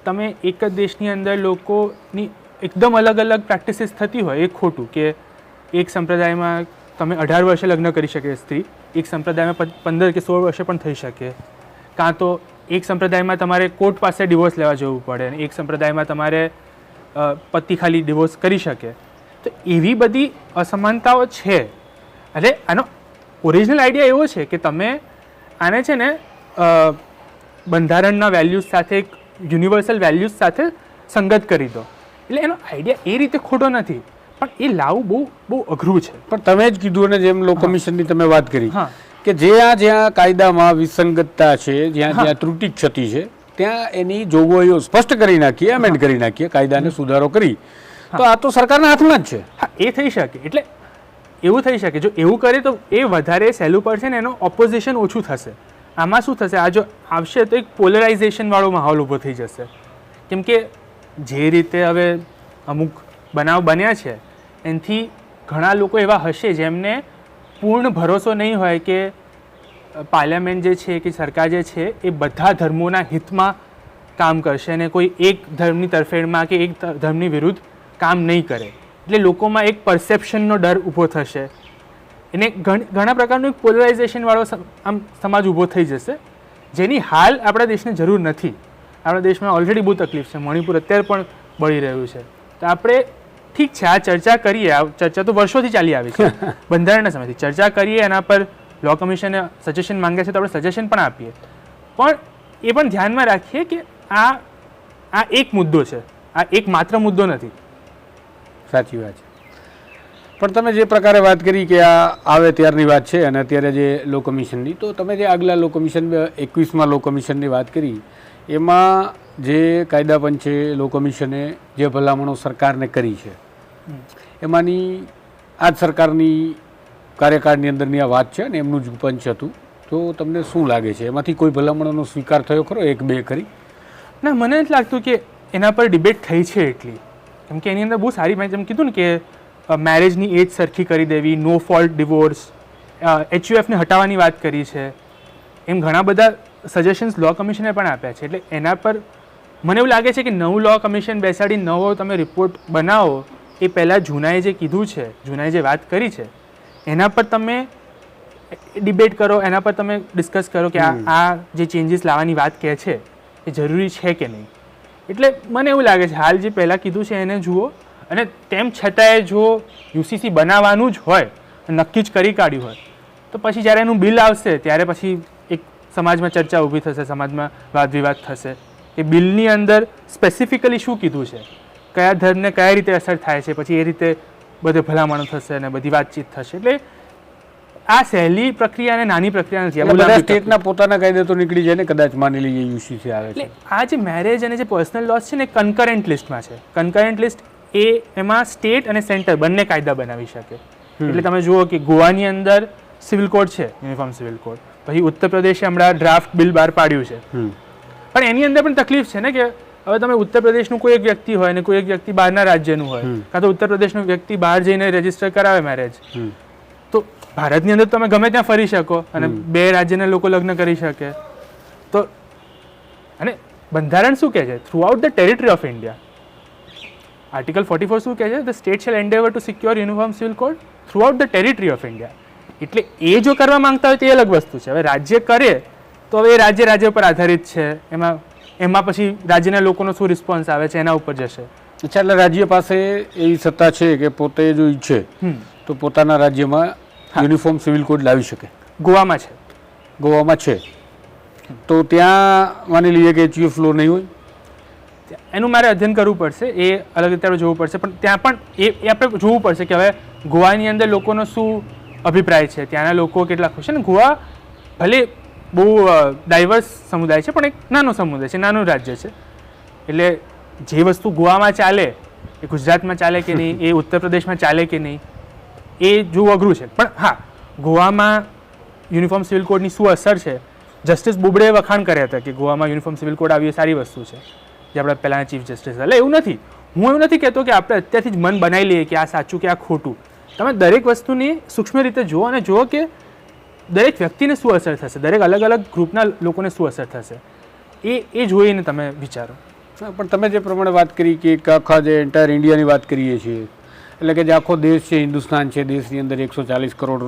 તમે એક જ દેશની અંદર લોકોની એકદમ અલગ અલગ પ્રેક્ટિસીસ થતી હોય, એ ખોટું કે એક સંપ્રદાયમાં તમે 18 વર્ષે લગ્ન કરી શકે સ્ત્રી, એક સંપ્રદાયમાં 15 કે 16 વર્ષે પણ થઈ શકે, કાં તો એક સંપ્રદાયમાં તમારે કોર્ટ પાસે ડિવોર્સ લેવા જવું પડે અને એક સંપ્રદાયમાં તમારે પતિ ખાલી ડિવોર્સ કરી શકે. તો એવી બધી અસમાનતાઓ છે. એટલે આનો ઓરિજિનલ આઈડિયા એવો છે કે તમે આને છે ને બંધારણના વેલ્યુઝ સાથે, એક યુનિવર્સલ વેલ્યુઝ સાથે સંગત કરી દો. એટલે એનો આઈડિયા એ રીતે ખોટો નથી, પણ એ લાવવું બહુ અઘરું છે. પણ તમે જ કીધું અને જેમ લો કમિશનની તમે વાત કરી કે જ્યાં કાયદામાં વિસંગતતા છે, જ્યાં ત્રુટિ ક્ષતિ છે, ત્યાં એની જોગવાઈઓ સ્પષ્ટ કરી નાખીએ, એમેન્ડ કરી નાખીએ, કાયદાને સુધારો કરી, તો આ તો સરકારના હાથમાં જ છે. હા, એ થઈ શકે. એટલે એવું થઈ શકે, જો એવું કરે તો એ વધારે સહેલું પડશે ને એનો ઓપોઝિશન ઓછું થશે. આમાં શું થશે, આ જો આવશે તો એક પોલરાઇઝેશન વાળો માહોલ ઊભો થઈ જશે. કેમ કે જે રીતે હવે અમુક બનાવ બન્યા છે એનાથી ઘણા લોકો એવા હશે જેમને પૂર્ણ ભરોસો નહીં હોય કે પાર્લામેન્ટ જે છે કે સરકાર જે છે એ બધા ધર્મોના હિતમાં કામ કરશે અને કોઈ એક ધર્મની તરફેણમાં કે એક ધર્મની વિરુદ્ધ કામ નહીં કરે. એટલે લોકોમાં એક પરસેપ્શનનો ડર ઊભો થશે એને ઘણા પ્રકારનું એક પોલરાઇઝેશનવાળો આમ સમાજ ઊભો થઈ જશે, જેની હાલ આપણા દેશને જરૂર નથી. આપણા દેશમાં ઓલરેડી બહુ તકલીફ છે, મણિપુર અત્યારે પણ બળી રહ્યું છે. તો આપણે ઠીક છે, આ ચર્ચા કરીએ, આ ચર્ચા તો વર્ષોથી ચાલી આવી છે, બંધારણના સમયથી ચર્ચા કરીએ, એના પર લો કમિશને સજેશન માંગે છે તો આપણે સજેશન પણ આપીએ, પણ એ પણ ધ્યાનમાં રાખીએ કે આ એક મુદ્દો છે, આ એક માત્ર મુદ્દો નથી. સાચી વાત છે. પણ તમે જે પ્રકારે વાત કરી કે આ આવે ત્યારની વાત છે અને અત્યારે જે લો કમિશનની, તો તમે જે આગલા લો કમિશન 21માં લો કમિશનની વાત કરી, એમાં જે કાયદા પંચે લો કમિશને જે ભલામણો સરકારને કરી છે એમાંની આ જ સરકારની કાર્યકાળની અંદરની આ વાત છે અને એમનું જ પંચ હતું, તો તમને શું લાગે છે એમાંથી કોઈ ભલામણોનો સ્વીકાર થયો ખરો, એક બે કરી? ના, મને નથી લાગતું કે એના પર ડિબેટ થઈ છે એટલી, કેમ કે એની અંદર બહુ સારી મેં જેમ કીધું ને કે મેરેજની એજ સરખી કરી દેવી, નો ફોલ્ટ ડિવોર્સ, HUFને હટાવવાની વાત કરી છે, એમ ઘણા બધા સજેશન્સ લો કમિશને પણ આપ્યા છે. એટલે એના પર મને એવું લાગે છે કે નવું લો કમિશન બેસાડી નવો તમે રિપોર્ટ બનાવો એ પહેલાં જૂનાએ જે કીધું છે, જૂનાએ જે વાત કરી છે એના પર તમે ડિબેટ કરો, એના પર તમે ડિસ્કસ કરો કે આ જે ચેન્જીસ લાવવાની વાત કહે છે એ જરૂરી છે કે નહીં. એટલે મને એવું લાગે છે હાલ જે પહેલાં કીધું છે એને જુઓ, અને તેમ છતાંય જો UCC બનાવવાનું જ હોય, નક્કી જ કરી કાઢ્યું હોય, તો પછી જ્યારે એનું બિલ આવશે ત્યારે પછી એક સમાજમાં ચર્ચા ઊભી થશે, સમાજમાં વાદ વિવાદ થશે કે બિલની અંદર સ્પેસિફિકલી શું કીધું છે, કયા ધર્મને કયા રીતે અસર થાય છે, પછી એ રીતે બધે ભલામણો થશે અને બધી વાતચીત થશે. એટલે આ સહેલી પ્રક્રિયા અને નાની પ્રક્રિયા નથી. બધા સ્ટેટના પોતાના કાયદા તો નીકળી જાય ને, કદાચ માની લઈએ UCC આવે છે. એટલે આ જે મેરેજ અને જે પર્સનલ લોસ છે ને કન્કરન્ટ લિસ્ટમાં છે. કન્કરન્ટ લિસ્ટ એમાં સ્ટેટ અને સેન્ટર બંને કાયદા બનાવી શકે. એટલે તમે જુઓ કે ગોવાની અંદર સિવિલ કોડ છે, યુનિફોર્મ સિવિલ કોડ, પછી ઉત્તર પ્રદેશે હમણાં ડ્રાફ્ટ બિલ બહાર પાડ્યું છે, પણ એની અંદર પણ તકલીફ છે ને કે હવે તમે ઉત્તર પ્રદેશનું કોઈ એક વ્યક્તિ હોય ને કોઈ એક વ્યક્તિ બહારના રાજ્યનું હોય, કાં તો ઉત્તર પ્રદેશનું વ્યક્તિ બહાર જઈને રજીસ્ટર કરાવે મેરેજ, તો ભારતની અંદર તમે ગમે ત્યાં ફરી શકો અને બે રાજ્યના લોકો લગ્ન કરી શકે. તો અને બંધારણ શું કહે છે? Throughout the territory of India. Article 44 શું કહે છે? The state shall endeavour to secure uniform civil code throughout the territory of India. એટલે એ જો કરવા માંગતા હોય તો એ અલગ વસ્તુ છે. હવે રાજ્ય કરે તો હવે એ રાજ્ય પર આધારિત છે, એમાં પછી રાજ્યના લોકોનો શું રિસ્પોન્સ આવે છે એના ઉપર જશે. અચ્છા, એટલે રાજ્ય પાસે એવી સત્તા છે કે પોતે જો ઈચ્છે તો પોતાના રાજ્યમાં યુનિફોર્મ સિવિલ કોડ લાવી શકે. ગોવામાં છે. ગોવામાં છે તો ત્યાં માની લઈએ કે HUF લો નહીં હોય, એનું મારે અધ્યયન કરવું પડશે, એ અલગ રીતે જોવું પડશે, પણ ત્યાં પણ એ આપણે જોવું પડશે કે હવે ગોવાની અંદર લોકોનો શું અભિપ્રાય છે, ત્યાંના લોકો કેટલા ખુશ છે. ને ગોવા ભલે બહુ ડાયવર્સ સમુદાય છે પણ એક નાનો સમુદાય છે, નાનું રાજ્ય છે, એટલે જે વસ્તુ ગોવામાં ચાલે એ ગુજરાતમાં ચાલે કે નહીં, એ ઉત્તર પ્રદેશમાં ચાલે કે નહીં, એ જોવું અઘરું છે. પણ હા, ગોવામાં યુનિફોર્મ સિવિલ કોડની શું અસર છે, જસ્ટિસ બોબડેએ વખાણ કર્યા હતા કે ગોવામાં યુનિફોર્મ સિવિલ કોડ આવી એ સારી વસ્તુ છે, જે આપણા પહેલાંના ચીફ જસ્ટિસ. એટલે એવું નથી, હું એવું નથી કહેતો કે આપણે અત્યારથી જ મન બનાવી લઈએ કે આ સાચું કે આ ખોટું. તમે દરેક વસ્તુની સૂક્ષ્મ રીતે જુઓ અને જુઓ કે દરેક વ્યક્તિને શું અસર થશે, દરેક અલગ અલગ ગ્રુપના લોકોને શું અસર થશે, એ જોઈને તમે વિચારો. પણ તમે જે પ્રમાણે વાત કરી કે આખા જે એન્ટાયર ઇન્ડિયાની વાત કરીએ છીએ, એટલે કે જે આખો દેશ છે, હિન્દુસ્તાન છે, દેશની અંદર 140 કરોડ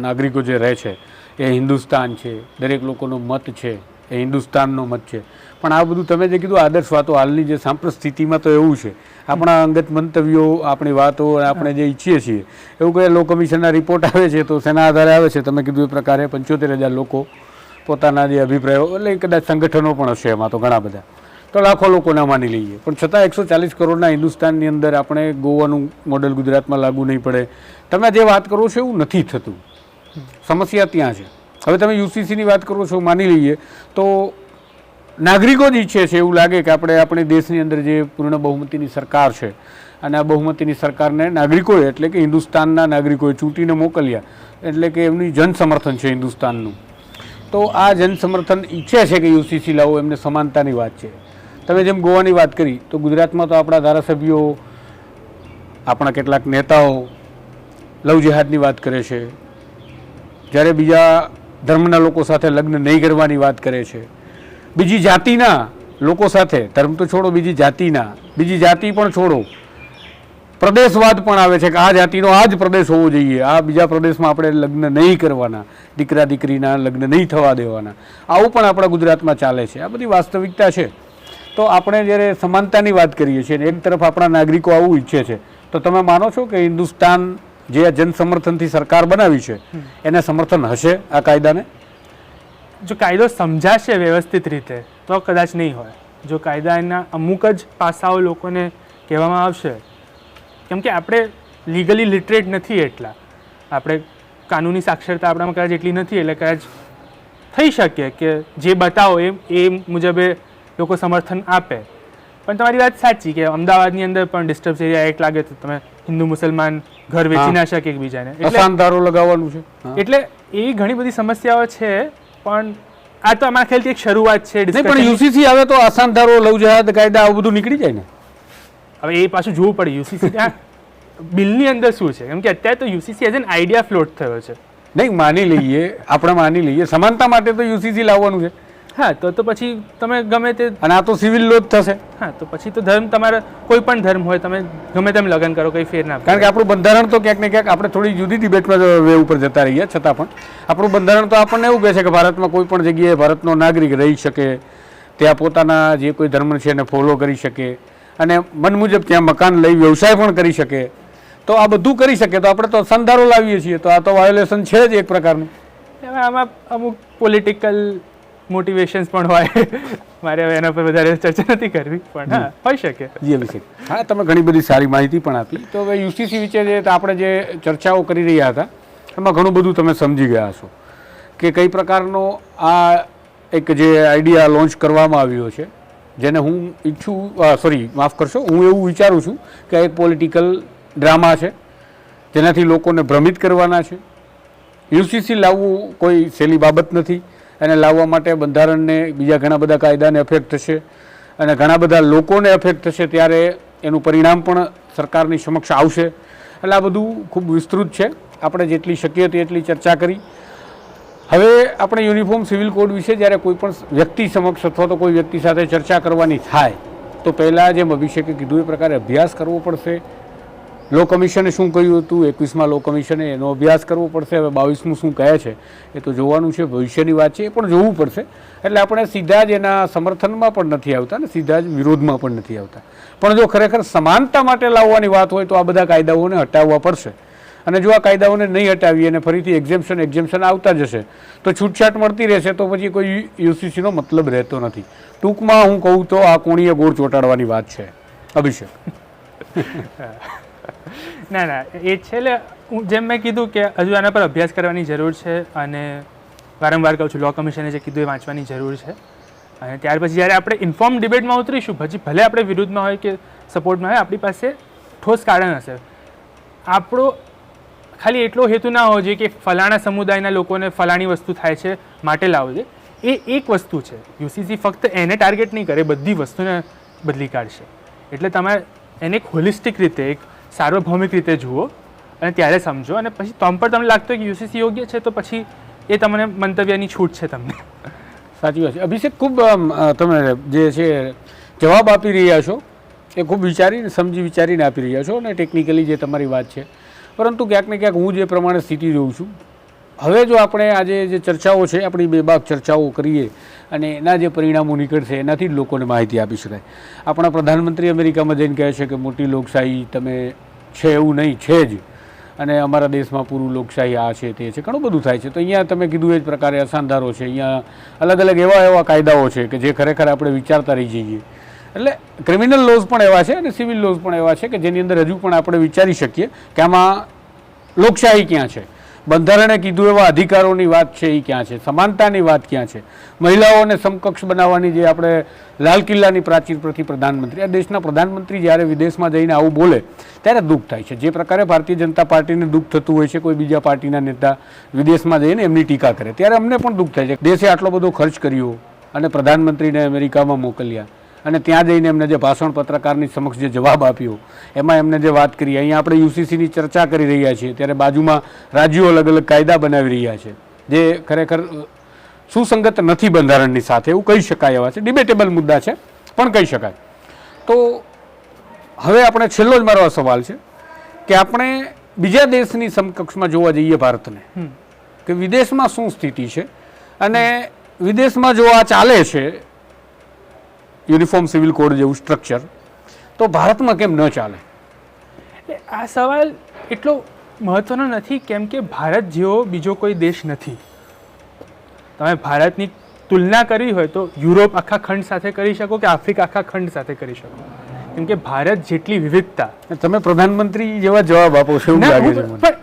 નાગરિકો જે રહે છે એ હિન્દુસ્તાન છે, દરેક લોકોનો મત છે એ હિન્દુસ્તાનનો મત છે. પણ આ બધું તમે જે કીધું આદર્શ વાતો, હાલની જે સાંપ્રત સ્થિતિમાં તો એવું છે, આપણા અંગત મંતવ્યો, આપણી વાતો, આપણે જે ઈચ્છીએ છીએ એવું કંઈ લો કમિશનના રિપોર્ટ આવે છે તો શેના આધારે આવે છે? તમે કીધું એ પ્રકારે 75,000 લોકો પોતાના જે અભિપ્રાયો, એટલે કદાચ સંગઠનો પણ હશે એમાં તો ઘણા બધા, તો લાખો લોકોના માની લઈએ, પણ છતાં 140 કરોડના હિન્દુસ્તાનની અંદર આપણે ગોવાનું મોડલ ગુજરાતમાં લાગુ નહીં પડે. તમે જે વાત કરો છો એવું નથી થતું, સમસ્યા ત્યાં છે. હવે તમે UCCની વાત કરો છો, માની લઈએ તો નાગરિકો જ ઈચ્છે છે એવું લાગે કે આપણે આપણી દેશની અંદર જે પૂર્ણ બહુમતીની સરકાર છે અને આ બહુમતીની સરકારને નાગરિકોએ, એટલે કે હિન્દુસ્તાનના નાગરિકોએ ચૂંટીને મોકલ્યા, એટલે કે એમની જનસમર્થન છે હિન્દુસ્તાનનું, તો આ જનસમર્થન ઈચ્છે છે કે UCC લાવો, એમને સમાનતાની વાત છે. તમે જેમ ગોવાની વાત કરી તો ગુજરાતમાં તો આપણા ધારાસભ્યો, આપણા કેટલાક નેતાઓ લવ જેહાદની વાત કરે છે, જ્યારે બીજા ધર્મના લોકો સાથે લગ્ન નહીં કરવાની વાત કરે છે, બીજી જાતિના લોકો સાથે, ધર્મ તો છોડો, બીજી જાતિ પણ છોડો, પ્રદેશવાદ પણ આવે છે કે આ જાતિનો આ જ પ્રદેશ હોવો જોઈએ, આ બીજા પ્રદેશમાં આપણે લગ્ન નહીં કરવાના, દીકરા દીકરીના લગ્ન નહીં થવા દેવાના, આવું પણ આપણા ગુજરાતમાં ચાલે છે. આ બધી વાસ્તવિકતા છે. તો આપણે જ્યારે સમાનતાની વાત કરીએ છીએ એક તરફ આપણા નાગરિકો આવું ઈચ્છે છે, તો તમે માનો છો કે હિન્દુસ્તાન જે જનસમર્થનથી સરકાર બનાવી છે એને સમર્થન હશે આ કાયદાને? જો કાયદો સમજાશે વ્યવસ્થિત રીતે તો કદાચ નહીં હોય. જો કાયદાના અમુક જ પાસાઓ લોકોને કહેવામાં આવશે, કેમ કે આપણે લીગલી લિટરેટ નથી એટલા, આપણે કાનૂની સાક્ષરતા આપણામાં કદાચ એટલી નથી, એટલે કદાચ થઈ શકે કે જે બતાવો એ મુજબે લોકો સમર્થન આપે. પણ તમારી વાત સાચી કે અમદાવાદની અંદર પણ ડિસ્ટર્બ એરિયા એક્ટ લાગે તો તમે હિન્દુ મુસલમાન ઘર વેચી ના શકે એકબીજાને, અસાનધારો લગાવવાનું છે. એટલે એવી ઘણી બધી સમસ્યાઓ છે. પણ આ તો અમારા ખ્યાલથી એક શરૂઆત છે. પણ યુસીસી આવે તો અસાનધારો લવ જહાદ કાયદા આવું બધું નીકળી જાય ને. હવે એ પાછું જોવું પડે યુસીસી ત્યાં બિલની અંદર શું છે, કેમ કે અત્યારે તો UCC as an idea float થયો છે. નહીં, માની લઈએ, આપણે માની લઈએ સમાનતા માટે તો યુસીસી લાવવાનું છે. હા, તો પછી તમે ગમે તે, અને આ તો સિવિલ લો જ થશે. હા, તો પછી તો ધર્મ તમારે કોઈ પણ ધર્મ હોય તમે ગમે તેમ લગ્ન કરો, કંઈ ફેર ના. કારણ કે આપણું બંધારણ તો ક્યાંક ને ક્યાંક આપણે થોડી જુદી ડિબેટમાં વે ઉપર જતા રહીએ, છતાં પણ આપણું બંધારણ તો આપણને એવું કહે છે કે ભારતમાં કોઈ પણ જગ્યાએ ભારતનો નાગરિક રહી શકે, ત્યાં પોતાના જે કોઈ ધર્મ છે એને ફોલો કરી શકે અને મન મુજબ ત્યાં મકાન લઈ વ્યવસાય પણ કરી શકે. તો આ બધું કરી શકે તો આપણે તો સંધારો લાવીએ છીએ, તો આ તો વાયોલેશન છે જ એક પ્રકારનું. આમાં અમુક પોલિટિકલ મોટિવેશન્સ પણ હોય. મારે હવે એના પર વધારે ચર્ચા નથી કરવી, પણ હા, હોઈ શકે. જી અભિષેક, હા, તમે ઘણી બધી સારી માહિતી પણ આપી. તો હવે યુસીસી વિશે જે આપણે જે ચર્ચાઓ કરી રહ્યા હતા એમાં ઘણું બધું તમે સમજી ગયા છો કે કઈ પ્રકારનો આ એક જે આઈડિયા લોન્ચ કરવામાં આવ્યો છે, જેને હું માફ કરશો, હું એવું વિચારું છું કે એક પોલિટિકલ ડ્રામા છે જેનાથી લોકોને ભ્રમિત કરવાના છે. યુસીસી લાવવું કોઈ સહેલી બાબત નથી. એને લાવવા માટે બંધારણને, બીજા ઘણા બધા કાયદાને અફેક્ટ થશે અને ઘણા બધા લોકોને અફેક્ટ થશે, ત્યારે એનું પરિણામ પણ સરકારની સમક્ષ આવશે. એટલે આ બધું ખૂબ વિસ્તૃત છે. આપણે જેટલી શક્ય તેટલી ચર્ચા કરી. હવે આપણે યુનિફોર્મ સિવિલ કોડ વિશે જ્યારે કોઈ પણ વ્યક્તિ સમક્ષ અથવા તો કોઈ વ્યક્તિ સાથે ચર્ચા કરવાની થાય તો પહેલાં જેમ અભિષેકે કીધું એ પ્રકારે અભ્યાસ કરવો પડશે. લો કમિશને શું કહ્યું હતું, 21માં લો કમિશને એનો અભ્યાસ કરવો પડશે. હવે 22મું શું કહે છે એ તો જોવાનું છે, ભવિષ્યની વાત છે, એ પણ જોવું પડશે. એટલે આપણે સીધા જ એના સમર્થનમાં પણ નથી આવતા ને સીધા જ વિરોધમાં પણ નથી આવતા. પણ જો ખરેખર સમાનતા માટે લાવવાની વાત હોય તો આ બધા કાયદાઓને હટાવવા પડશે. અને જો આ કાયદાઓને નહીં હટાવીએ અને ફરીથી એક્ઝેમ્પશન આવતા જશે તો છૂટછાટ મળતી રહેશે, તો પછી કોઈ યુસીસીનો મતલબ રહેતો નથી. ટૂંકમાં હું કહું તો આ કોણીએ ગોળ ચોંટાડવાની વાત છે. અભિષેક, ના, એ છે. એટલે જેમ મેં કીધું કે હજુ આના પર અભ્યાસ કરવાની જરૂર છે અને વારંવાર કહું છું લો કમિશને જે કીધું એ વાંચવાની જરૂર છે. અને ત્યાર પછી જ્યારે આપણે ઇન્ફોર્મ ડિબેટમાં ઉતરીશું, પછી ભલે આપણે વિરુદ્ધમાં હોય કે સપોર્ટમાં હોય, આપણી પાસે ઠોસ કારણ હશે. આપણો ખાલી એટલો હેતુ ના હોવો જોઈએ કે ફલાણા સમુદાયના લોકોને ફલાણી વસ્તુ થાય છે માટે લાવવો જોઈએ. એ એક વસ્તુ છે. યુસીસી ફક્ત એને ટાર્ગેટ નહીં કરે, બધી વસ્તુને બદલી કાઢશે. એટલે તમે એને એક હોલિસ્ટિક રીતે, એક સાર્વભૌમિક રીતે જુઓ અને ત્યારે સમજો. અને પછી તમ પર તમને લાગતું હોય કે યુસીસી યોગ્ય છે તો પછી એ તમને મંતવ્યની છૂટ છે તમને. સાચી વાત છે. અભિષેક, ખૂબ તમે જે છે જવાબ આપી રહ્યા છો એ ખૂબ સમજી વિચારીને આપી રહ્યા છો અને ટેકનિકલી જે તમારી વાત છે. પરંતુ ક્યાંક ને ક્યાંક હું જે પ્રમાણે સ્થિતિ જોઉં છું, હવે જો આપણે આજે જે ચર્ચાઓ છે, આપણી બેબાક ચર્ચાઓ કરીએ અને એના જે પરિણામો નીકળશે એનાથી જ લોકોને માહિતી આપી શકાય. આપણા પ્રધાનમંત્રી અમેરિકામાં જઈને કહે છે કે મોટી લોકશાહી તમે છે એવું નહીં, છે જ, અને અમારા દેશમાં પૂરું લોકશાહી આ છે તે છે, ઘણું બધું થાય છે. તો અહીંયા તમે કીધું એ જ પ્રકારે અસાનધારો છે, અહીંયા અલગ અલગ એવા કાયદાઓ છે કે જે ખરેખર આપણે વિચારતા રહી જઈએ. એટલે ક્રિમિનલ લોઝ પણ એવા છે અને સિવિલ લોઝ પણ એવા છે કે જેની અંદર હજુ પણ આપણે વિચારી શકીએ કે આમાં લોકશાહી ક્યાં છે, બંધારણે કીધું એવા અધિકારોની વાત છે એ ક્યાં છે, સમાનતાની વાત ક્યાં છે, મહિલાઓને સમકક્ષ બનાવવાની જે આપણે લાલ કિલ્લાની પ્રાચીર પરથી પ્રધાનમંત્રી, આ દેશના પ્રધાનમંત્રી જ્યારે વિદેશમાં જઈને આવું બોલે ત્યારે દુઃખ થાય છે. જે પ્રકારે ભારતીય જનતા પાર્ટીને દુઃખ થતું હોય છે કોઈ બીજા પાર્ટીના નેતા વિદેશમાં જઈને એમની ટીકા કરે, ત્યારે અમને પણ દુઃખ થાય છે. દેશે આટલો બધો ખર્ચ કર્યો અને પ્રધાનમંત્રીને અમેરિકામાં મોકલ્યા અને ત્યાં જઈને એમને જે ભાષણ પત્રકારની સમક્ષ જે જવાબ આપ્યો એમાં એમને જે વાત કરી, અહીંયા આપણે યુસીસીની ચર્ચા કરી રહ્યા છીએ ત્યારે બાજુમાં રાજ્યો અલગ અલગ કાયદા બનાવી રહ્યા છે જે ખરેખર સુસંગત નથી બંધારણની સાથે, એવું કહી શકાય. એવા છે, ડિબેટેબલ મુદ્દા છે પણ કહી શકાય. તો હવે આપણે છેલ્લો જ મારો સવાલ છે કે આપણે બીજા દેશની સમકક્ષમાં જોવા જઈએ ભારતને કે વિદેશમાં શું સ્થિતિ છે અને વિદેશમાં જો આ ચાલે છે યુનિફોર્મ સિવિલ કોડ જેવું સ્ટ્રક્ચર, તો ભારતમાં કેમ ન ચાલે? આ સવાલ એટલો મહત્વનો નથી કેમ કે ભારત જેવો બીજો કોઈ દેશ નથી. તમે ભારતની તુલના કરવી હોય તો યુરોપ આખા ખંડ સાથે કરી શકો કે આફ્રિકા આખા ખંડ સાથે કરી શકો. કેમ કે ભારત જેટલી વિવિધતા, તમે પ્રધાનમંત્રી જેવા જવાબ આપો છો એવું ના, લાગે છે મને. પણ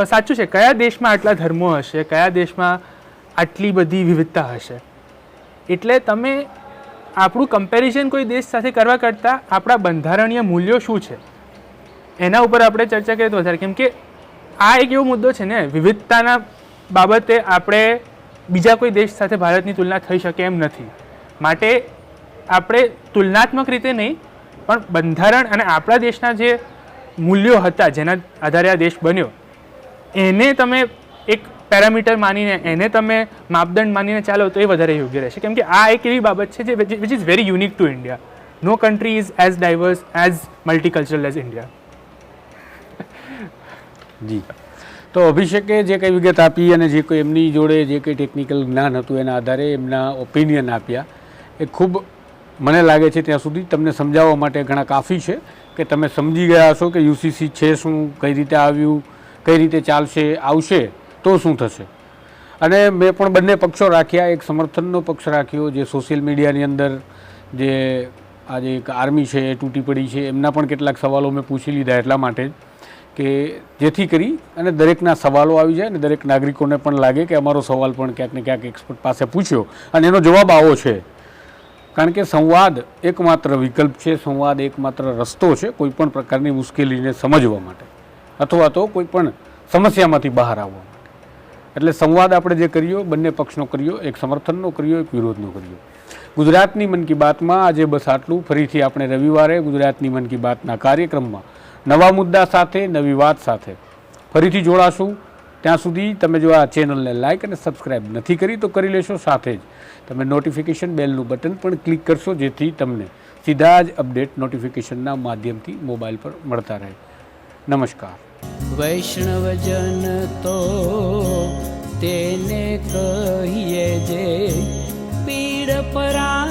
એ સાચું છે. કયા દેશમાં આટલા ધર્મો હશે, કયા દેશમાં આટલી બધી વિવિધતા હશે? એટલે તમે આપણું કમ્પેરિઝન કોઈ દેશ સાથે કરવા કરતાં આપણા બંધારણીય મૂલ્યો શું છે એના ઉપર આપણે ચર્ચા કરીએ તો વધારે. કેમ કે આ એક એવો મુદ્દો છે ને, વિવિધતાના બાબતે આપણે બીજા કોઈ દેશ સાથે ભારતની તુલના થઈ શકે એમ નથી. માટે આપણે તુલનાત્મક રીતે નહીં, પણ બંધારણ અને આપણા દેશના જે મૂલ્યો હતા જેના આધારે આ દેશ બન્યો એને તમે એક પેરામીટર માનીને, એને તમે માપદંડ માનીને ચાલો તો એ વધારે યોગ્ય રહેશે. કેમ કે આ એક એવી બાબત છે જે which is very unique to India. No country is as diverse as multicultural as India. જી, તો અભિષેકે જે કંઈ વિગત આપી અને જે કોઈ એમની જોડે જે કંઈ ટેકનિકલ જ્ઞાન હતું એના આધારે એમના ઓપિનિયન આપ્યા, એ ખૂબ મને લાગે છે ત્યાં સુધી તમને સમજાવવા માટે ઘણા કાફી છે કે તમે સમજી ગયા હશો કે યુસીસી છે શું, કઈ રીતે આવ્યું, કઈ રીતે ચાલશે, આવશે તો શું થશે. અને મેં પણ બંને પક્ષો રાખ્યા. એક સમર્થનનો પક્ષ રાખ્યો, જે સોશિયલ મીડિયાની અંદર જે આજે એક આર્મી છે એ તૂટી પડી છે, એમના પણ કેટલાક સવાલો મેં પૂછી લીધા એટલા માટે જ કે જેથી કરી અને દરેકના સવાલો આવી જાય અને દરેક નાગરિકોને પણ લાગે કે અમારો સવાલ પણ ક્યાંક ને ક્યાંક એક્સપર્ટ પાસે પૂછ્યો અને એનો જવાબ આવો છે. કારણ કે સંવાદ એકમાત્ર વિકલ્પ છે, સંવાદ એકમાત્ર રસ્તો છે કોઈ પણ પ્રકારની મુશ્કેલીને સમજવા માટે અથવા તો કોઈ પણ સમસ્યામાંથી બહાર આવવા માટે. એટલે સંવાદ આપણે જે કર્યો, બંને પક્ષનો કર્યો, એક સમર્થનનો કર્યો, એક વિરોધનો કર્યો. ગુજરાતની મન કી બાતમાં આજે બસ આટલું. ફરીથી આપણે રવિવારે ગુજરાતની મન કી બાતના કાર્યક્રમમાં નવા મુદ્દા સાથે, નવી વાત સાથે ફરીથી જોડાશું. ત્યાં સુધી તમે જો આ ચેનલને લાઇક અને સબસ્ક્રાઈબ નથી કરી તો કરી લેશો. સાથે જ તમે નોટિફિકેશન બેલનું બટન પણ ક્લિક કરશો જેથી તમને સીધા જ અપડેટ નોટિફિકેશનના માધ્યમથી મોબાઈલ પર મળતા રહે. નમસ્કાર. વૈષ્ણવજન તો તેને કહીએ જે પીડ પરા